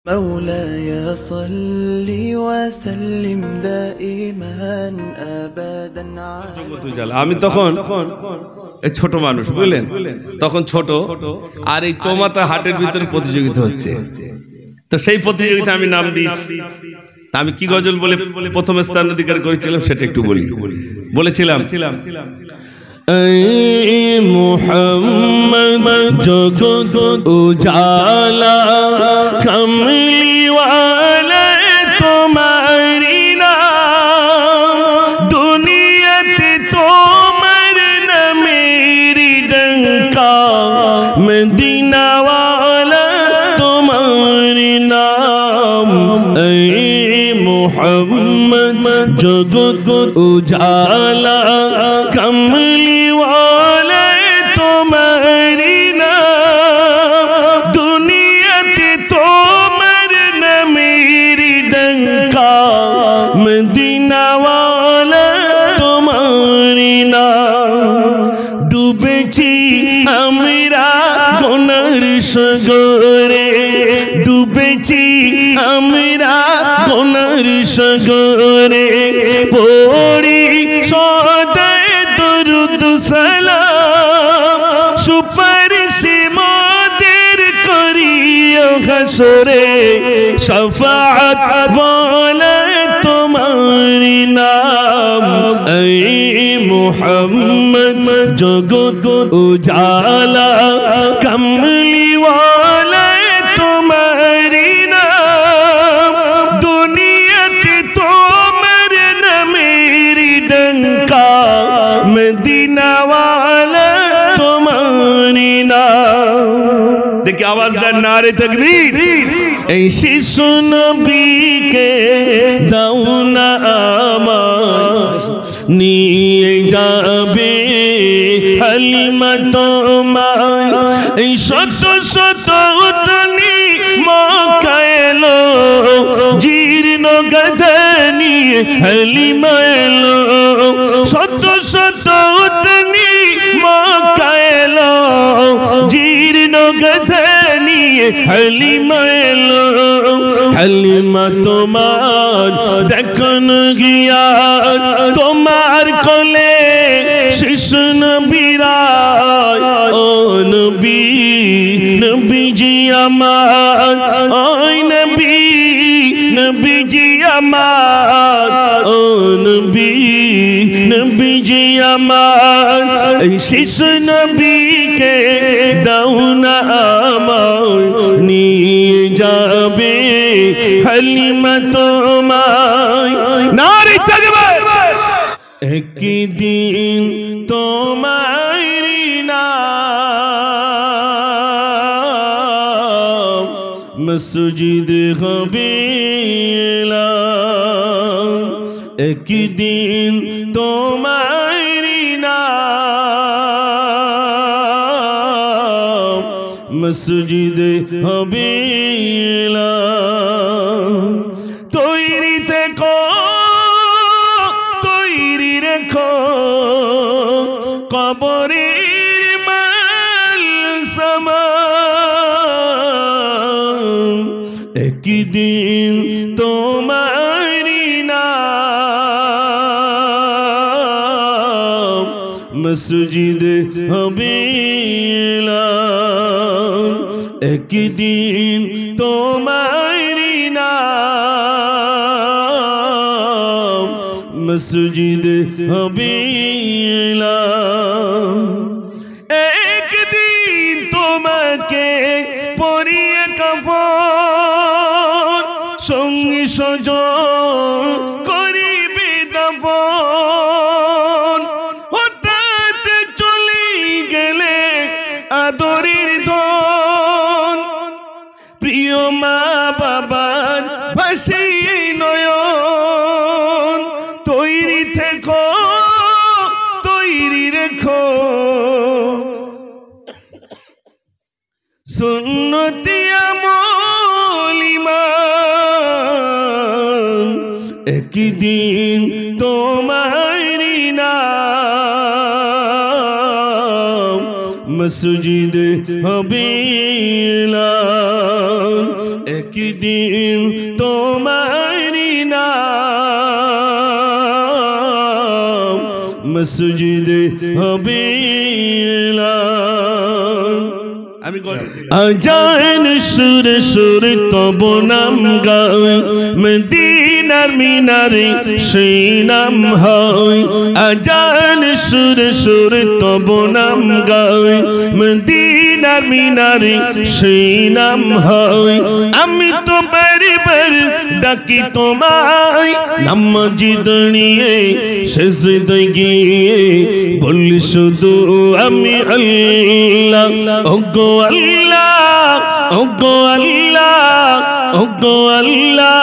مولاي صل وسلم دائما أبدا আমি তখন ছোট মানুষ বুঝলেন, তখন ছোট, আর এই চৌমাথা হাটের ভিতরে প্রতিযোগিতা হচ্ছে। তো সেই প্রতিযোগিতা আমি নাম দিয়েছি। আমি কি গজল বলে প্রথম স্থান অধিকার করেছিলাম সেটা একটু বলেছিলাম, মুহাম্মদ জগৎ উজালা কমলিওয়ালা তোমারি নাম, দুনিয়াতে তোমার নামেরি ডঙ্কা, মদিনাওয়ালা তোমারি নাম। মুহাম্মদ জগৎ উজালা কমলিওয়ালা তোমারি নাম, দুনিয়াতে তোমার নামেরি ডঙ্কা, মদিনাওয়ালা তোমারি নাম। ডুবেছি আমরা গুনার সাগরে, ডুবেছি আমরা গুনার সাগরে, পড়ি সদাই দরুদ সালাম, সুপারিশ মোদের করিও হাসরে, শাফাআত ওয়ালা তোমারি নাম। মুহাম্মদ জগৎ উজালা কমলিওয়ালা তোমারি নাম, দুনিয়াতে তোমার নামেরি ডঙ্কা, মদিনাওয়ালা তোমারি নাম। দেখি আওয়াজ দেন নারে তাকবীর। এই শিশু নবীকে দাও না আমার, নিয়ে যাবে হালিমা তোমায়। এই শত শত উটনি মক্কা এলো, জীর্ণ গাধা নিয়ে হালিমা এলো, শত শত উটনি মক্কা এলো, জীর্ণ গাধা নিয়ে হালিমা এলো। হালিমা তোমার দেখন গিয়া তোমার কোলে শিশু নবীরা, ও নবী নবীজি আমার, ওই নবী নবীজি আমার, ও নবী নবীজি আমার। এই শিশু নবীকে দাও না আমার, নিয়ে যাবে হালিমা তোমায়। নারে তাকবীর। একদিন তোমারি নাম মসজিদ হবে, একদিন তোমারি নাম মসজিদ হবে। তৈরি থেকো, তৈরি রেখো কবরের মাল সামান, একদিন তোমারি নাম মসজিদ হবে। একদিন তোমারি নাম মসজিদ হবে। একদিন তোমাকে পরিয়ে কাফন, সঙ্গী সজন করিবে দাফন। হঠাৎ চলে গেলে আদরের ধন, প্রিয় মা বাবার ভাসে নয়ন। তৈরি থেকো, তৈরি রেখো সুন্নতি আমল ঈমান, একদিন তোমারি নাম মসজিদ হবে। এক একদিন তোমারি নাম মসজিদে হবে আমি আজান সুর সুর তব নাম গাই মদিনার মিনারে সেই নাম হয় আজান সুর সুর তব নাম গাই মদিনার মিনারে সেই নাম হয় আমি তো বারবার ডাকি তোমায় নামাজি দাঁড়িয়ে সেজদে গিয়ে বলি শুধু আমি আল্লাহ ওগো আল্লাহ ওগো আল্লাহ ওগো আল্লাহ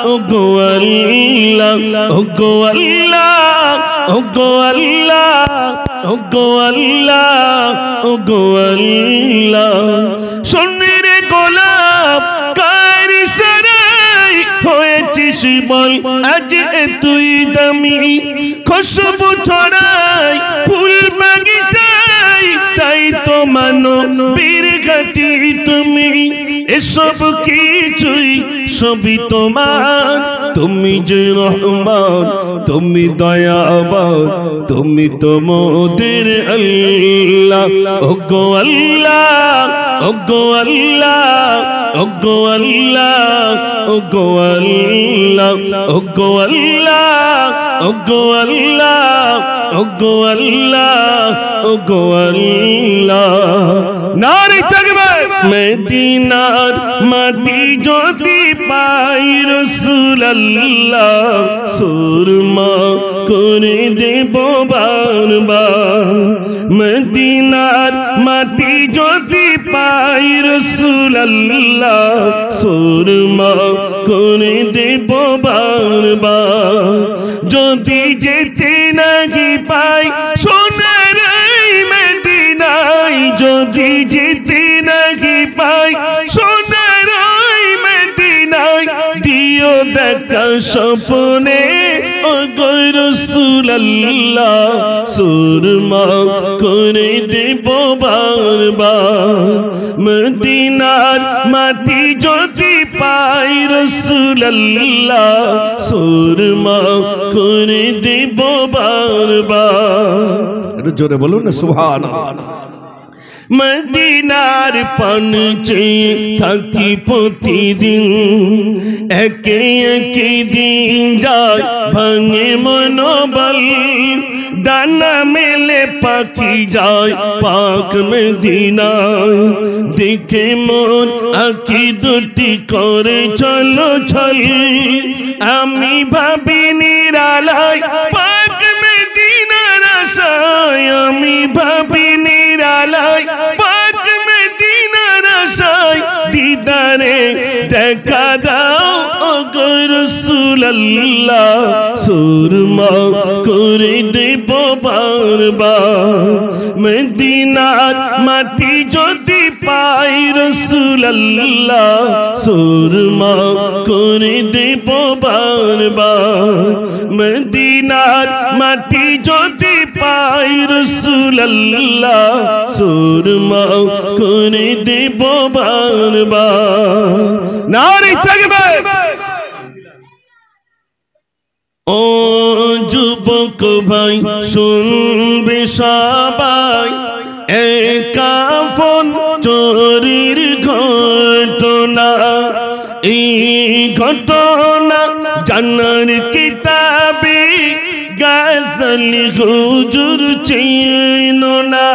ওগো আল্লাহ ওগো আল্লাহ ওগো আল্লাহ ওগো আল্লাহ ওগো আল্লাহ সোনের গোলাপ কারি সারাই হয়েছিস বল আজ তুই দামি খুশবু ছড়াই ফুল বাগিচায় তাই তো মানো বীর ঘাটি তুমি এসব কিছুই সবই তোমার তুমি যে রহমান তুমি দয়াবান তুমি তো মোদের আল্লাহ ওগো আল্লাহ ওগো আল্লাহ ওগো আল্লাহ ওগো আল্লাহ ওগো আল্লাহ ওগো আল্লাহ ওগো আল্লাহ ওগো আল্লাহ নারে তাকবীর মদিনার মাটি যদি পাই রাসূলুল্লাহ সুরমা করে দেব বারবার মদিনার মাটি যদি পাই রাসূলুল্লাহ সুরমা করে দেব বারবার যদি যেতে নাহি পাই সোনার মদিনায় যদি যেতে নাহি পাই সোনার মদিনায় দিও দেখা স্বপ্নে ওগো রাসূলুল্লাহ সুরমা করে দেব বারবার মদিনার মাটি যদি পাই রাসূলুল্লাহ সুরমা করে দেব বারবার একটু জোরে বলুন না সুবহানাল্লাহ মদিনার পান চেয়ে থাকি প্রতিদিন একে একে দিন যায় ভাঙে মনোবল ডানা মেলে পাখি যায় পাক মদিনায় দেখে মন আঁখি দুটি করে চলো ছল আমি ভাবি নিরালায় পাক মদিনার আশায় আমি ভাবি নিরালায় পাক মদিনার আশায় দিদারে দেখা দাও ওগো রাসূলুল্লাহ সুরমা করে দেব বারবার মদিনার মাটি যদি পাই রাসূলুল্লাহ সুরমা করে দেব বারবার মদিনার মাটি যদি পাই রাসূলুল্লাহ সুরমা করে দেব বারবার নারে তাকবীর ও যুবক ভাই শুনবে সবাই এই কাফন চোরির ঘটনা এই ঘটনা জানার কিতাবে গাজলি হুজুর চেনো না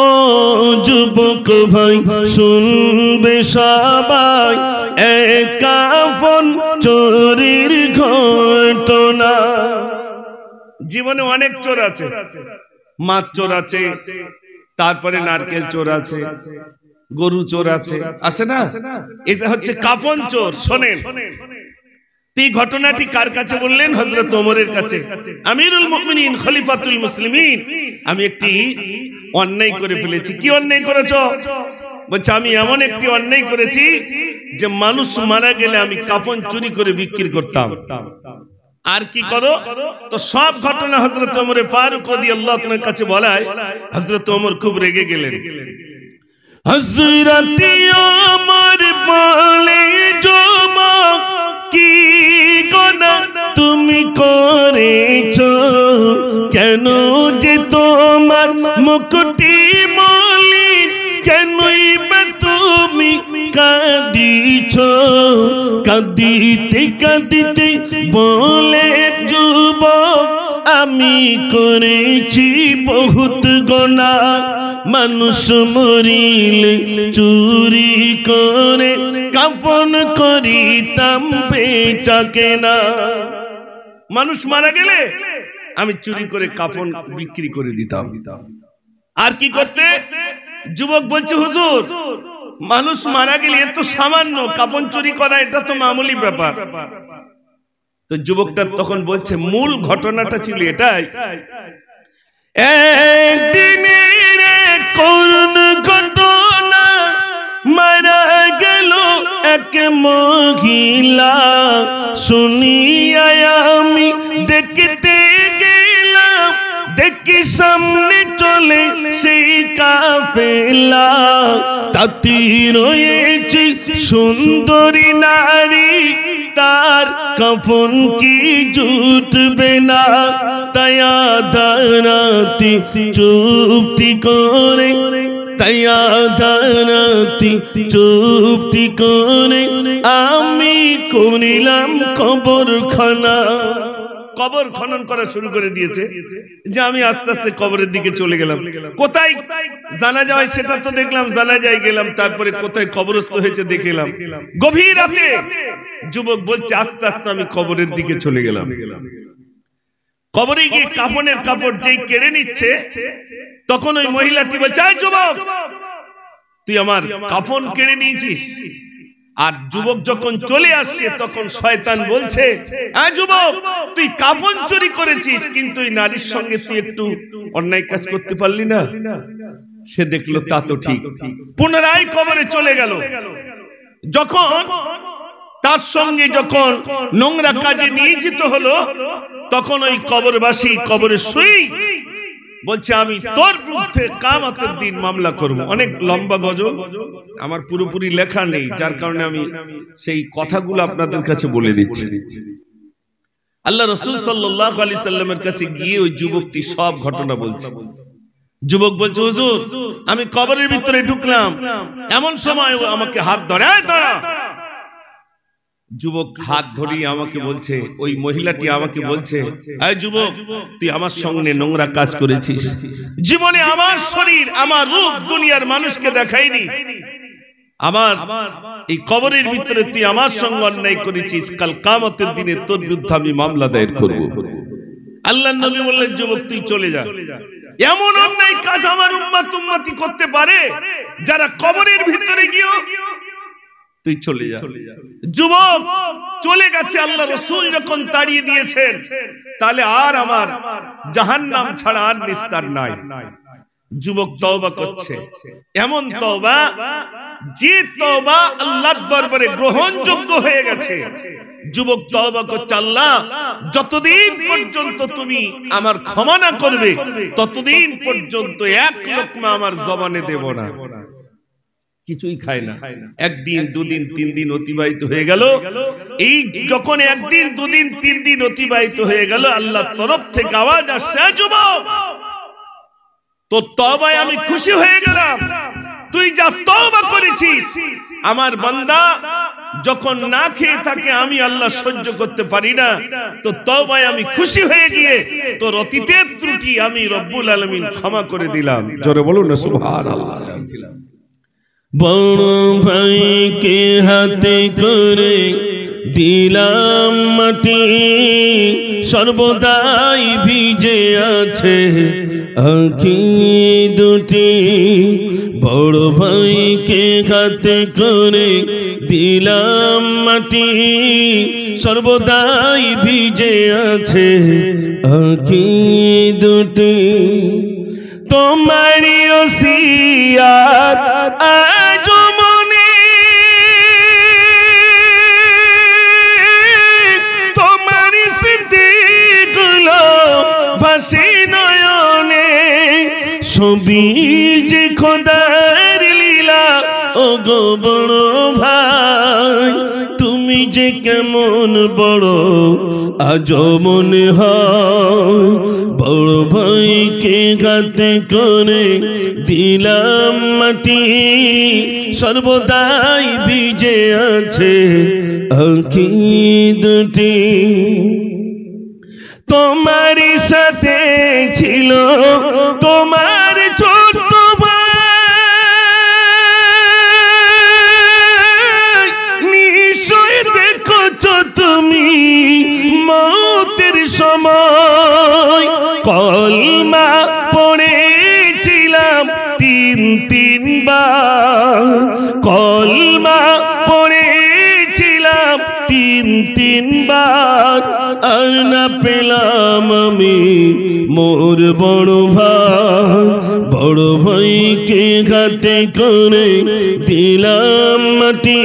ও যুবক ভাই শুনবে সবাই এই কাফন চোরির ঘটনা জীবনে অনেক চোর আছে মাছ চোর আছে তারপরে নারকেল চোর আছে গরু চোর আছে আছে না এটা হচ্ছে কাফন চোর শোনেন এই ঘটনাটি কার কাছে বললেন হযরত ওমরের কাছে আমিরুল মুমিনিন খলিফাতুল মুসলিমিন আমি একটি অন্যায় করে ফেলেছি কি অন্যায় করেছো বলছে আমি এমন একটি অন্যায় করেছি যে মানুষ মারা গেলে আমি কাফন চুরি করে বিক্রি করতাম আর কি করো তো সব ঘটনা হযরত ওমর ফারুক রাদিয়াল্লাহু তাআলার কাছে বলায় হযরত ওমর খুব রেগে গেলেন হযরত ওমর বলে কেন যে তোমার মুকুটি মলিন, কেনই বা তুমি কাঁদিছ? কাঁদিতে কাঁদিতে বলে যুবক, আমি করেছি বহুত গুনাহ। মানুষ মরিলে চুরি করে কাফন করিতাম বেচা কেনা। মানুষ মারা গেলে আমি চুরি করে কাফন বিক্রি করে দিতাম। আর কি করতে? যুবক বলছে, হুজুর মানুষ মারা গেলে এত সামান্য কাফন চুরি করা, এটা তো মামুলি ব্যাপার। তো যুবকটা তখন বলছে, মূল ঘটনাটা ছিল এটাই, একদিনের করুণ ঘটনা, মারা গেল এক মহিলা। শুনিয়া আমি দেখতে গেলাম, দেখি সামনে চলে সেই কাফেলা। তাতে রয়েছে সুন্দরী নারী, তার কাফন কি জুটবে না? তায়া দারাতি চুপটি করে, তায়া দারাতি চুপটি করে আমি করিলাম কবরখানা। কবর খনন করা শুরু করে দিয়েছে, যে আমি আস্তে আস্তে কবরের দিকে চলে গেলাম। কোথায় জানাজা হয় সেটা তো দেখলাম, জানাজায় গেলাম, তারপরে কোথায় কবরস্থ হয়েছে দেখলাম। গভীর রাতে যুবক বলছে, আস্তে আস্তে আমি কবরের দিকে চলে গেলাম। কবরে গিয়ে কাফনের কাপড় যেই কেড়ে নিচ্ছে, তখন ওই মহিলাটি বলছে, এই যুবক তুই আমার কাফন কেড়ে নিয়েছিস। আর যুবক যখন চলে আসছে, তখন শয়তান বলছে, এই যুবক তুই কাফন চুরি করেছিস, কিন্তু এই নারীর সঙ্গে তুই একটু অন্যায় কাজ করতে পারলি না? সে দেখলো তা তো ঠিক, পুনরায় কবরে চলে গেল। যখন তার সঙ্গে যখন নোংরা কাজে নিয়োজিত হলো, তখন ওই কবরবাসী কবরে শুই বলছে, আমি তোর বিরুদ্ধে কিয়ামতের দিন মামলা করব। অনেক লম্বা গজল, আমার পুরোপুরি লেখা নেই, যার কারণে আমি সেই কথাগুলো আপনাদের কাছে বলে দিচ্ছি। আল্লাহ রাসূল সাল্লাল্লাহু আলাইহি সাল্লামের কাছে গিয়ে ওই যুবকটি সব ঘটনা বলছে। যুবক বলছে, হুজুর আমি কবরের ভিতরে ঢুকলাম, এমন সময় আমাকে হাত ধরে, এই দাঁড়া। যুবক হাত ধরিয়ে আমাকে বলছে, ওই মহিলাটি আমাকে বলছে, এই যুবক তুই আমার সঙ্গে নোংরা কাজ করেছিস, জীবনে আমার শরীর আমার রূপ দুনিয়ার মানুষকে দেখাইনি, আমার এই কবরের ভিতরে তুই আমার সঙ্গে অন্যায় করেছিস, কাল কিয়ামতের দিনে তোর বিরুদ্ধে আমি মামলা দায়ের করব। আল্লাহর নবী বললেন, যুবক তুই চলে যা। এমন অন্যায় কাজ আমার উম্মতি করতে পারে যারা কবরের ভিতরে গিয়েও, তুই চলে যা। যুবক চলে গেছে। আল্লাহ রাসূল যখন তাড়িয়ে দিয়েছেন, তাহলে আর আমার জাহান্নাম ছাড়া আর নিস্তার নাই। যুবক তওবা করছে, এমন তওবা যে তওবা আল্লাহর দরবারে গ্রহণযোগ্য হয়ে গেছে। যুবক তওবা করছে, আল্লাহ যতদিন পর্যন্ত তুমি আমার ক্ষমা না করবে, ততদিন পর্যন্ত এক লোকমা আমার জবানে দেব না। কিছুই খায় না। একদিন দুদিন তিন দিন অতিবাহিত হয়ে গেল। এই যখন একদিন দুদিন তিন দিন অতিবাহিত হয়ে গেল, আল্লাহর তরফ থেকে আওয়াজ আসছে, যুবক তো তওবায় আমি খুশি হয়ে গেলাম, তুই যা তওবা করেছিস। আমার বান্দা যখন না খেয়ে থাকে, আমি আল্লাহ সহ্য করতে পারি না, তো তওবায় আমি খুশি হয়ে গিয়ে তোর অতীতের ত্রুটি আমি রব্বুল আলামিন ক্ষমা করে দিলাম। জোরে বলুন না সুবহানাল্লাহ। বড় ভাইকে হাতে করে দিলাম মাটি, সর্বদাই ভিজে আছে আঁখি দুটি। বড় ভাইকে হাতে করে দিলাম মাটি, সর্বদাই ভিজে আছে আঁখি দুটি। তোমারি ওসিয়াত আজ মনে, তোমারি স্মৃতিগুলো ভাসে নয়নে, ছবি যে খোদার লীলা। ও গো বড় ভাই তুমি যে কেমন বড় আজ মনে হয় বড় ভাইকে ঘাতে করে দিলাম মাটি সর্বদাই ভিজে আছে আঁখি দুটি তোমার সাথে ছিল তোমার ছোট ভাই নিশ্চয় দেখছো তুমি মৌতের সময় কলমা পড়েছিলাম তিনবার কলমা পড়েছিলাম তিনবার আর না পেলাম আমি মোর বড় ভাইকে ঘাতে করে দিলাম মাটি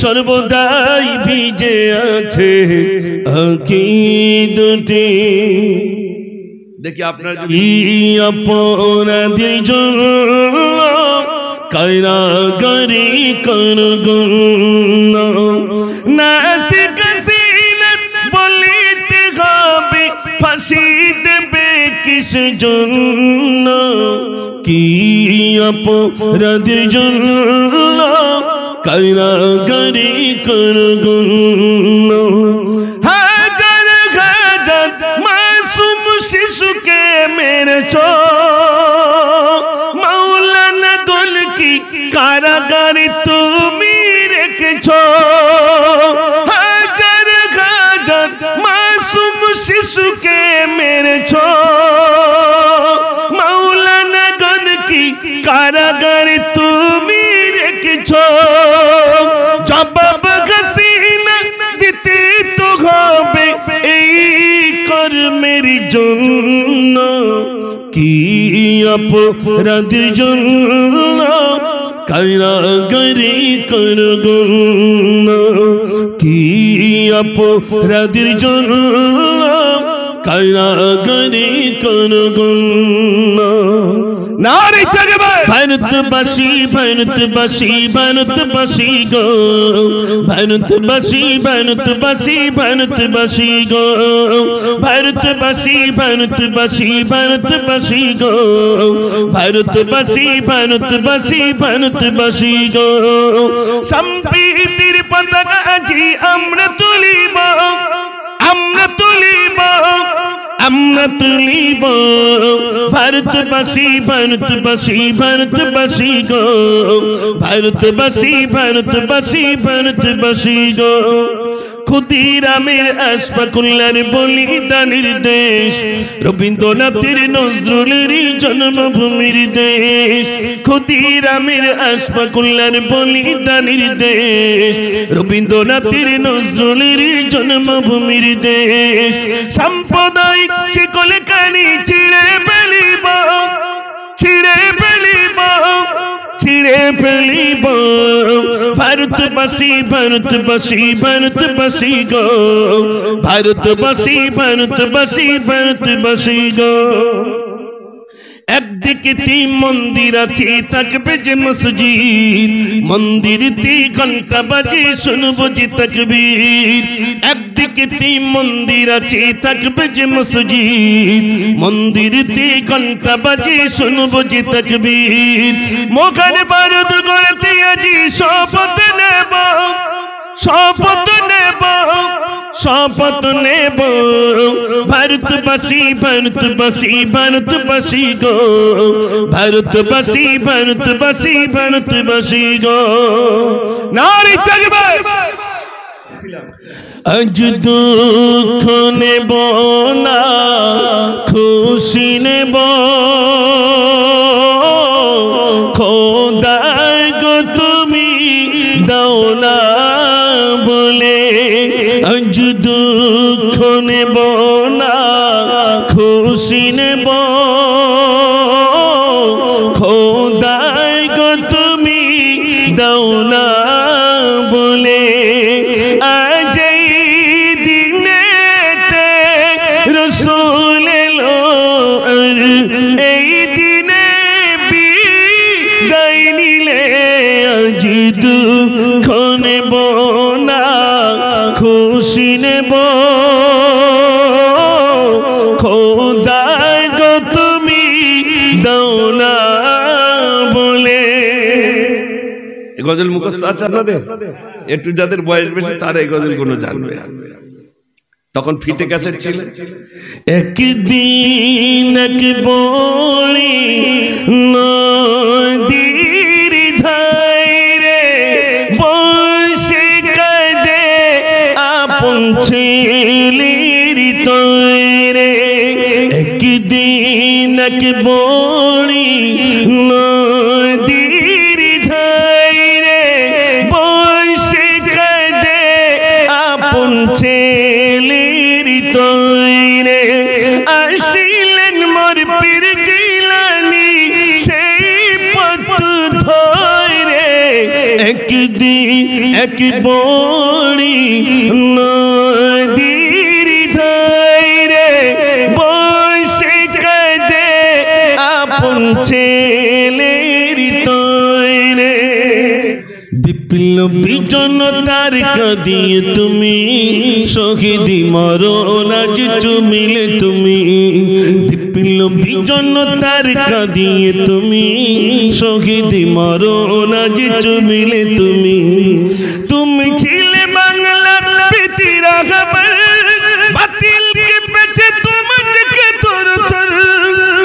সর্বদাই ভিজে আছে আঁখি দুটি দেখি আপনার অপরাধীর জন্য কারাগারি করগুণ নাস্তিক সিনত বলিতে হবে ফাঁসি দেবে কিস জন্য কি অপরাধীর জন্য কারাগারি করগুণ হাজার হাজার মাসুম শিশুকে মেরেছো মাওলানা দল কি কারাগারে তুমি রেখেছো হাজার হাজার মাসুম শিশুকে মেরেছো মাওলানা দল কি কারাগারে তুমি রেখেছো জবাব হাসিনা দিতে তো হবে এই কর্মের জন্য কি অপরাধীর জন্য কারাগারি করগুণ কি অপরাধীর জন্য কারাগারি করগুণ নারী তাকবীর ভারতবাসী ভারতবাসী ভারতবাসী গো ভারতবাসী ভারতবাসী ভারতবাসী গো ভারতবাসী ভারতবাসী ভারতবাসী গো ভারতবাসী ভারতবাসী ভারতবাসী গো সম্প্রীতির পতাকা আজি আমরা তুলিব আমরা তুলিব আমরা তুলিব ভারতবাসী ভারতবাসী ভারতবাসী গো ভারতবাসী ভারতবাসী ভারতবাসী গো ক্ষুদিরামের আশফাকুল্লাহর বলিদানের দেশ রবীন্দ্রনাথের নজরুলের জন্মভূমির দেশ ক্ষুদিরামের আশফাকুল্লাহর বলিদানের দেশ রবীন্দ্রনাথের নজরুলের জন্মভূমির দেশ সাম্প্রদায়িক শিকলে কানি ছিঁড়ে ফেলিব ছিঁড়ে ফেলিব ছিঁড়ে ফেলিব ভারতবাসী ভারতবাসী ভারতবাসী গো ভারতবাসী ভারতবাসী ভারতবাসী গো একদিকে তিন মন্দির আছে থাকবে যে মসজিদ মন্দিরতে ঘন্টা বাজে শুনবো যে তাকবীর একদিকে তিন মন্দির আছে থাকবে যে মসজিদ মন্দিরতে ঘন্টা বাজে শুনবো যে তাকবীর মোখানে বারুদ গড়তে আজি শপথ নেব শপথ নেব শপথ নেব ভারতবাসী ভারতবাসী ভারতবাসী গো ভারতবাসী ভারতবাসী ভারতবাসী গো নারী তাকবীর আজ দুঃখ নেব না খুশি নেব খোদায় গো তুমি দাও না বলে আজ দুঃখ নেব না খুশি নেব খোদায় গো তুমি দাও না বলে আজ এই দিনেতে রসূল এলো এই দিনে বিদায় নিলে আজ দুঃখ নেব না খুশি নেব খোদায় গো তুমি দাও না বলে। গজল মুখস্থ আছে আপনাদের? একটু যাদের বয়স বেশি তারা এই গজল গুলো জানবে। তখন ফিতে ক্যাসেট ছিল। একদিন এক বড়ি নদীর ধারে বসে কাঁদে আপন ছেলের তরে। একদিন এক বড়ি নদীর ধারে বসে কাঁদে আপন ছেলের তরে। আসিলেন মোর পীর জিলানী সেই পথ ধরে। একদিন এক বড়ি নদীর ধারে বসে কাঁদে আপন ছেলের তরে। বিপ্লবী জনতার কাঁদিয়ে তুমি শহীদি মরণ আজ চুমিলে তুমি। বিপ্লবী জনতার কাঁদিয়ে তুমি শহীদি মরণ আজ চুমিলে তুমি। তুমি ছিলে বাংলার প্রীতিরা খবর বাতিলকে বেঁচে তোমাকে তোর তোর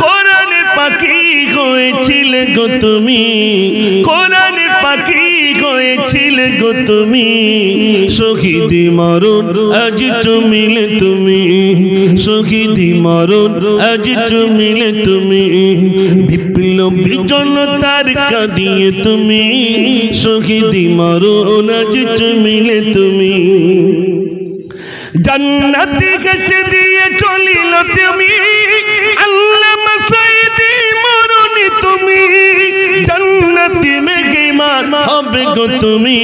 কোরআনে পাখি হয়েছিলে গো তুমি। কোরআনে পাখি হয়েছিলে গো তুমি। শহীদি মরণ আজ চুমিলে তুমি। শহীদি মরণ আজ চুমিলে তুমি। বিপ্লবী জনতার কাঁদিয়ে তুমি শহীদি মরণ আজ চুমিলে তুমি। জান্নাতি ঘাসে দিয়ে চলিল তুমি আল্লামা সাইদি মরণে তুমি। জান্নাতি মেহমান হবে গো তুমি।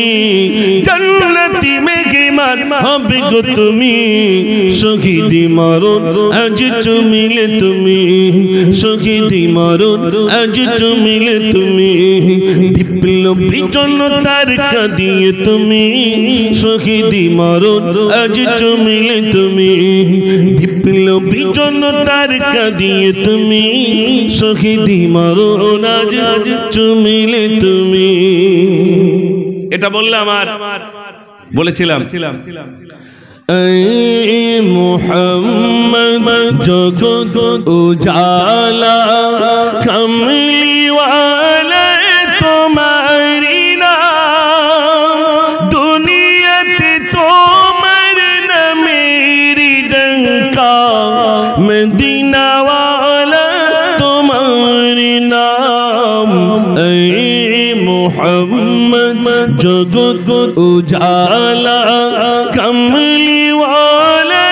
জান্নাতি মেহমান হবে গো তুমি। শহীদি মরণ আজ চুমিলে তুমি। শহীদি মরণ আজ চুমিলে তুমি। বিপ্লবী জনতার কাঁদিয়ে তুমি শহীদি মরণ আজ চুমিলে তুমি। বিপ্লবী জনতার কাঁদিয়ে তুমি শহীদি মরণ আজ চুমিলে তুমি। এটা বললাম আর বলেছিলাম মুহাম্মদ জগৎ উজালা কমলিওয়ালা তোমারি নাম। দুনিয়াতে তোমার নামেরি ডঙ্কা মদিনা ওয়ালা তোমারি নাম। মুহাম্মদ জগৎ উজালা কমলিওয়ালা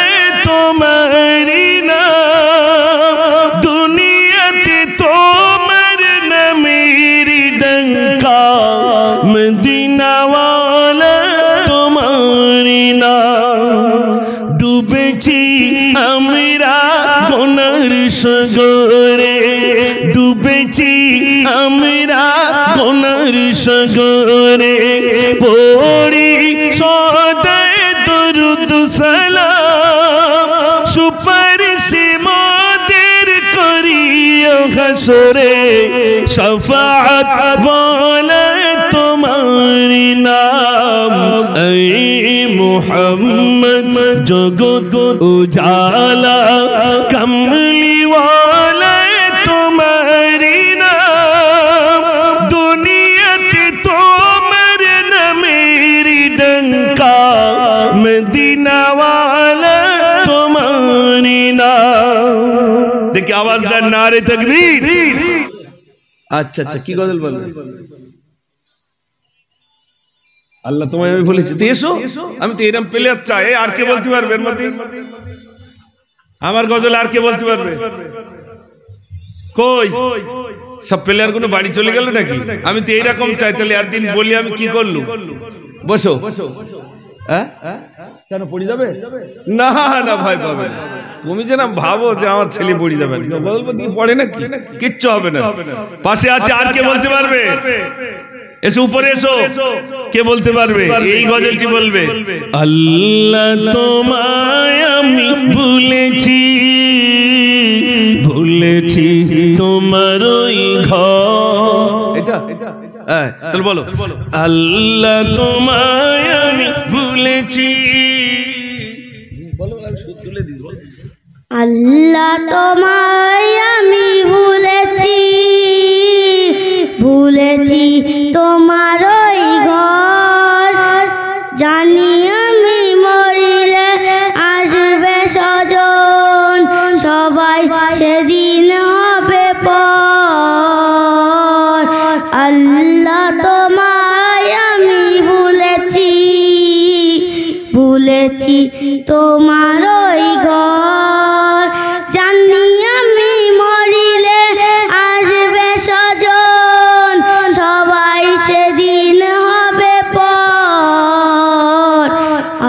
তোমারি নাম। দুনিয়াতে তোমার নামেরি ডঙ্কা মদিনা ওয়ালা তোমারি নাম। ডুবেছি আমরা গুনার সাগরে। ডুবেছি আমরা গুনার সাগরে। পড়ি সদাই দরুদ সালাম সুপারিশ মোদের করিও হাসরে। শাফাআত ওয়ালা তোমারি নাম। মুহাম্মদ জগৎ উজালা কমলিওয়ালা তোমারি নাম। দুনিয়াতে তোমার নামেরি ডঙ্কা মদিনা ওয়ালা তোমারি নাম। দেখি আওয়াজ দেন নারে তাকবীর। আচ্ছা আচ্ছা কি গজল বলবেন? আল্লাহ তোমায় আমি বলেছি তুই এসো। আমি তো এরকম প্লেয়ার চাই। আর কে বলতে পারবে এর মধ্যে? আমার গজল আর কে বলতে পারবে? কই সব প্লেয়ার গুলো বাড়ি চলে গেল নাকি? আমি তো এইরকম চাই। তাহলে একদিন বলি আমি কি করলু? বসো। হ্যাঁ কেন পড়ে যাবে? না না ভয় পাবে না। তুমি যেরকম ভাবো যে আমার ছেলে পড়ে যাবে, বলবো তুমি পড়ে নাকি, কিচ্ছু হবে না। পাশে আছে আর কে বলতে পারবে? এসো উপরে এসো, কে বলতে পারবে এই গজলটি বলবে? আল্লাহ তোমায় আমি ভুলেছি, ভুলেছি তোমার ওই ঘর। এটা তাহলে বলো, আল্লাহ তোমায় আমি ভুলেছি। আল্লাহ তোমায় আমি ভুলেছি, ভুলেছি তোমার ওই ঘর। জানি আমি মরিলে আসবে স্বজন, সবাই সেদিন হবে পর। আল্লাহ তোমায় আমি ভুলেছি, ভুলেছি তোমার ওই ঘর। জানি আমি মরিলে আসবে স্বজন, সবাই সেদিন হবে পর।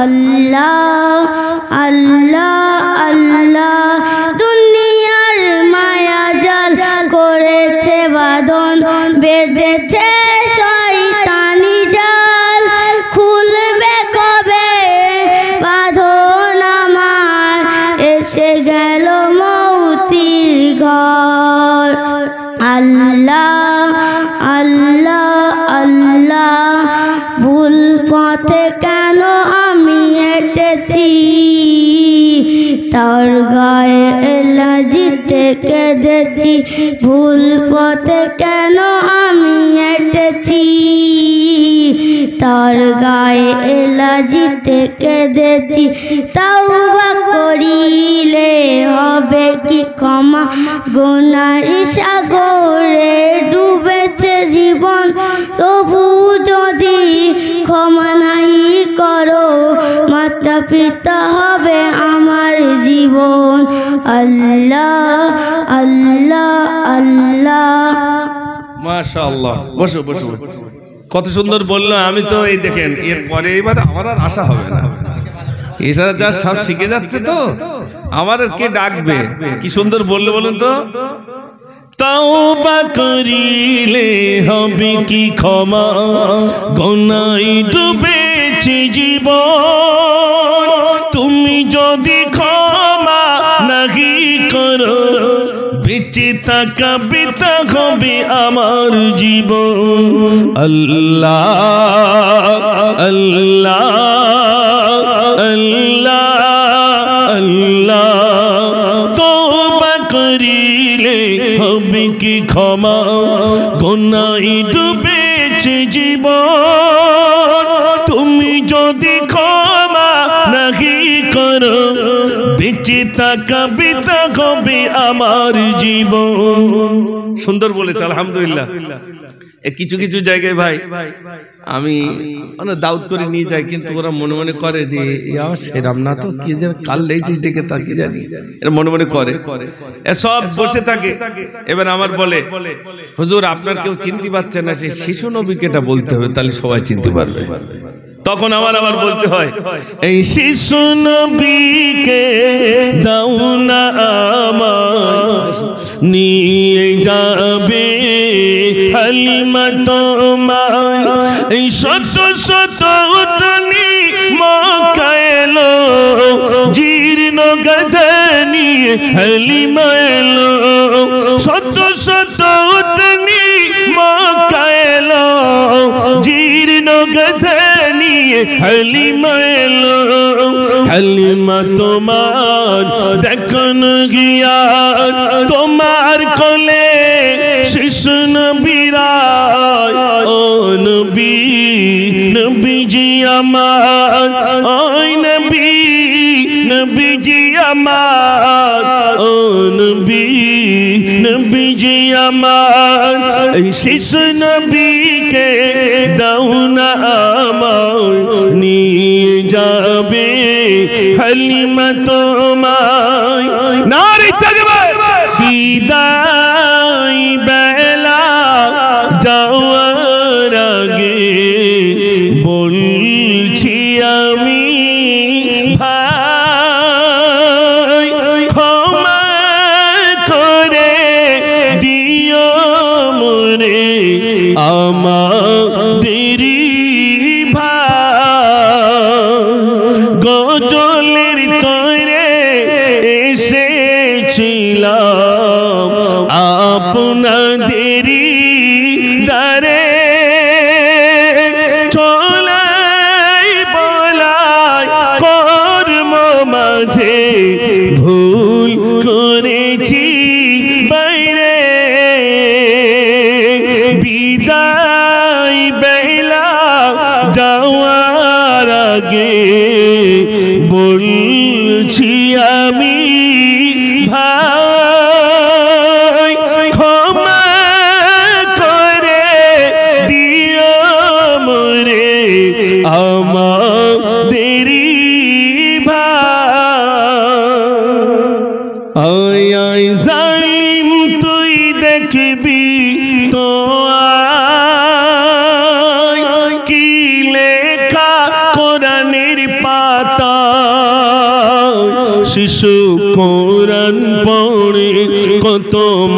আল্লাহ আল্লাহ আল্লাহ দুনিয়ার মায়া জাল করেছে বাঁধন, বেঁধেছে শয়তানি জাল। খুলবে কবে বাঁধন আমার, এসে গেল মৌতির ঘর। আল্লাহ আল্লাহ আল্লাহ ভুল পথে কেন আমি হেঁটেছি, তার গায়ে এলাজিতে কেঁদেছি। ভুল পথে কেন আমি হেঁটেছি, তার গায়ে এলাজিতে কেঁদেছি। তাওবা করিলে হবে কি ক্ষমা, গুনার সাগরে ডুবেছে জীবন। তবু যদি ক্ষমা নাই করো, মাতা পিতা হবে আমার জীবন। আল্লাহ আল্লাহ আল্লাহ। মাশাআল্লাহ, বসো বসো। কত সুন্দর বললো। আমি তো এই দেখেন এর পরে এবার আমার আর আশা হবে না, এছাড়া যা সব শিখে যাচ্ছে তো আমার আর কে ডাকবে। কি সুন্দর বললো বলুন তো। তাওবা করিলে হবে কি ক্ষমা, গুনায় ডুবেছে জীবন। তুমি যদি ক্ষমা নাহি করো, বেঁচে থাকা বৃথা হবে আমার জীবন। আল্লাহ আল্লাহ আল্লাহ আল্লাহ তওবা করিলে হবে কি ক্ষমা, গুনায় ডুবেছে জীবন। তুমি যদি ক্ষমা নাহি করো, বেঁচে থাকা বৃথা হবে আমার জীবন। সুন্দর বলেছে, আলহামদুলিল্লাহ। কিছু কিছু জায়গায় ভাই আমি মানে দাউদ করে নিয়ে যাই, কিন্তু ওরা মনে মনে করে যে সেরাম না তো, কি যেন কাল লেগেছে ডেকে তাকে জানি, এরা মনে মনে করে সব বসে থাকে। এবার আমার বলে, হুজুর আপনার কেউ চিনতে পারছে না, সে শিশু নবীকেটা বলতে হবে, তাহলে সবাই চিনতে পারবে। তখন আমার আবার বলতে হয়, এই শিশু নবীকে দাও না আমার, নিয়ে যাবে হালিমা তোমায়। এই শত শত উটনি মক্কা এলো, জীর্ণ গাধা নিয়ে হালিমা এলো। শত শত উটনি মক্কা এলো, জীর্ণ গাধা নিয়ে হালিমা এলো। হালিমা তোমার দেখুন গিয়া, তোমার কোলে শিশু নবীরা। ও নবী নবীজি আমার, ওই নবী নবীজি আমার, ও নবী নবীজি আমার। এই শিশু নবীকে দাও না আমার, নিয়ে যাবে হালিমা তোমায়। নারী তাকবীর। বিদায় বেলা যাওয়ার আগে বলছি আমি ভাই, ক্ষমা করে দিও মরে আমার বলছি আমি ভাই ক্ষমা করে দিও মোরে আমাদেরই ভাই আয় জালিম তুই দেখবি তো কি লেখা কোরআনের পাতা শিশু কোরআন পড়ে কত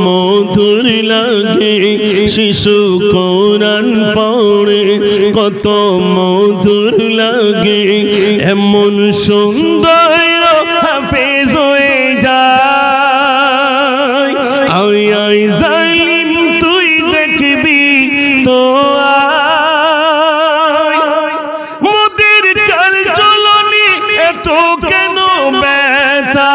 মধুর লাগে শিশু কোরআন পড়ে কত মধুর লাগে এমন সুন্দর হাফেজ হয়ে যায় আয় আয় জালিম তুই দেখবি তো মোদের চাল চলনি এত কেন ব্যথা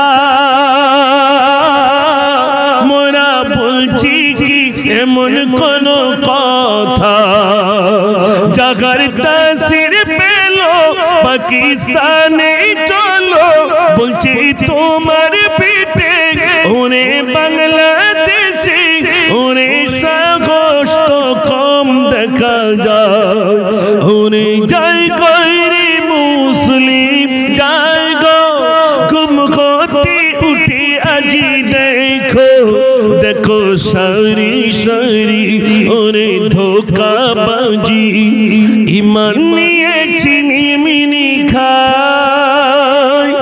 মোরা বলছি কি এমন কোন কথা জাগার তাসির পেল পাকিস্তানে চলো বলছি তোমার পিঠে ওরে বাংলাদেশে ওরে সাহস তো কম দেখা যায় ওরে যাই কইরে মুসলিম যাই গো গুম হতে উঠে আজি দেখো দেখো সারি সারি ওরে ধোকাবাজি ইমান নিয়ে চিনি মিনি খায়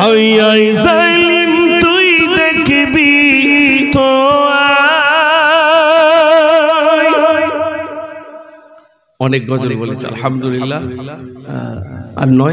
আই আই জালিম তুই দেখবি তো অনেক গজল বলেছে আলহামদুলিল্লাহ আর নয়